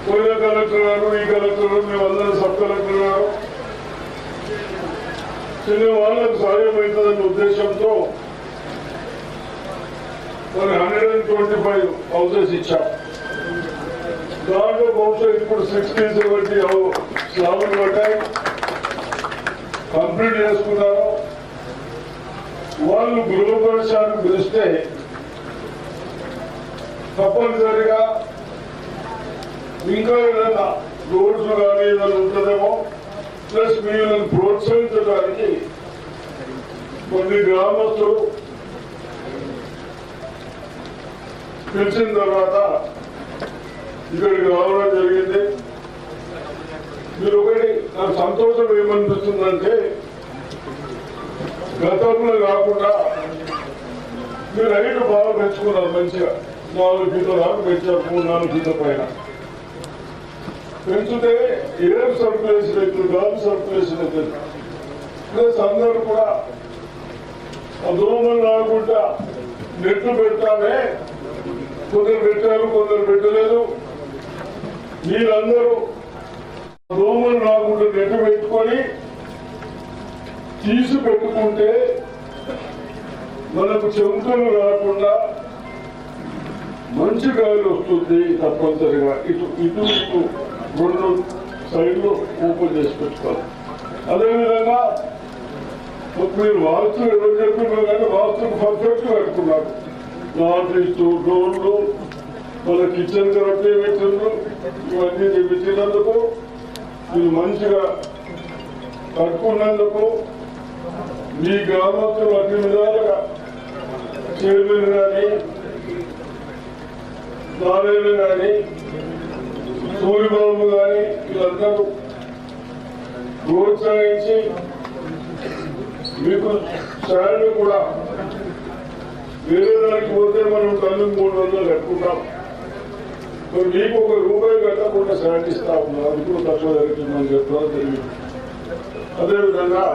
పోయిన కలెక్టర్ గారు ఈ కలెక్టర్ మేమందరం సబ్ కలెక్టర్ గారు వాళ్ళకు సాయం అవుతుందన్న ఉద్దేశంతో మరి 125 హౌసెస్ ఇచ్చాం. దాంట్లో బహుశా ఇప్పుడు 60-70 స్లాబులు పడ్డాయి, కంప్లీట్ చేసుకున్నారు. వాళ్ళు గృహప్రవేశానికి పిలిస్తే తప్పనిసరిగా ఇంకా ఏదైనా రోడ్స్ కానీ ఏదైనా ఉంటుందేమో, ప్లస్ వీళ్ళని ప్రోత్సహించడానికి కొన్ని గ్రామస్తులు పిలిచిన తర్వాత ఇక్కడికి రావడం జరిగింది. మీరు ఒకటి నాకు సంతోషం ఏమనిపిస్తుందంటే, గతంలో కాకుండా మీరు హైట్ బాగా పెంచుకున్నారు. మంచిగా 4 ఫీట్ల దాకా పెంచారు, 3-4 ఫీట్ల పైన పెంచితే ఎయిర్ సర్క్యులేషన్ అవుతుంది, గాలి సర్క్యులేషన్ అవుతుంది. ప్లస్ అందరూ కూడా దోమలు రాకుండా నెట్లు పెడతామే, కొందరు పెట్టారు కొందరు పెట్టలేదు. మీరందరూ దోమలు రాకుండా నెట్టు పెట్టుకొని తీసి పెట్టుకుంటే మనకు చెంకులు రాకుండా మంచి గాలి వస్తుంది. తప్పనిసరిగా ఇటు ఇటు ఇటు 2 సైడ్లు ఓపెన్ చేసి పెట్టుకోవాలి. అదేవిధంగా మీరు వాస్తు ఎవరు చెప్పినా కానీ వాస్తుకు పర్ఫెక్ట్ కట్టుకున్నారు. లాండ్రీస్, డోర్లు, మన కిచెన్ కరెక్టే పెట్టిండ్రు. ఇవన్నీ పెట్టినందుకు మీరు మంచిగా కట్టుకున్నందుకు మీ గ్రామస్తులు అన్ని విధాలుగా చైర్మన్ కానీ, నారాయణ కానీ, సూర్యబాబు కానీ వీళ్ళందరూ ప్రోత్సహించి మీకు శాలరీ కూడా వేరే దానికి పోతే మనం తల్లి 300 కట్టుకుంటాం. మీకు ₹1 కట్టకుండా శాలరీ ఇస్తా ఉన్నారు. అది కూడా తక్కువ జరుగుతుందని చెప్పడం జరిగింది. అదేవిధంగా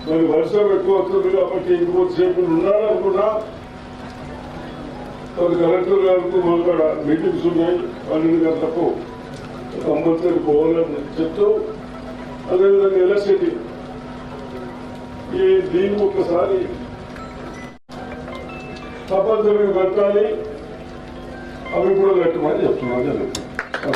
మరి వర్షం ఎక్కువ వస్తుంది కాబట్టి ఇంకొకసేపు ఉండాలనుకున్నా మరి కలెక్టర్ గారికి మాకు మీటింగ్స్ ఉన్నాయి. 12 గంటలకు కంపల్సరీ పోవాలని చెప్తూ, అదేవిధంగా ఎలక్ట్రిసిటీ దీన్ని ఒకసారి తప్పనిసరిగా కట్టాలి. అవి కూడా కట్టమని చెప్తున్నాను.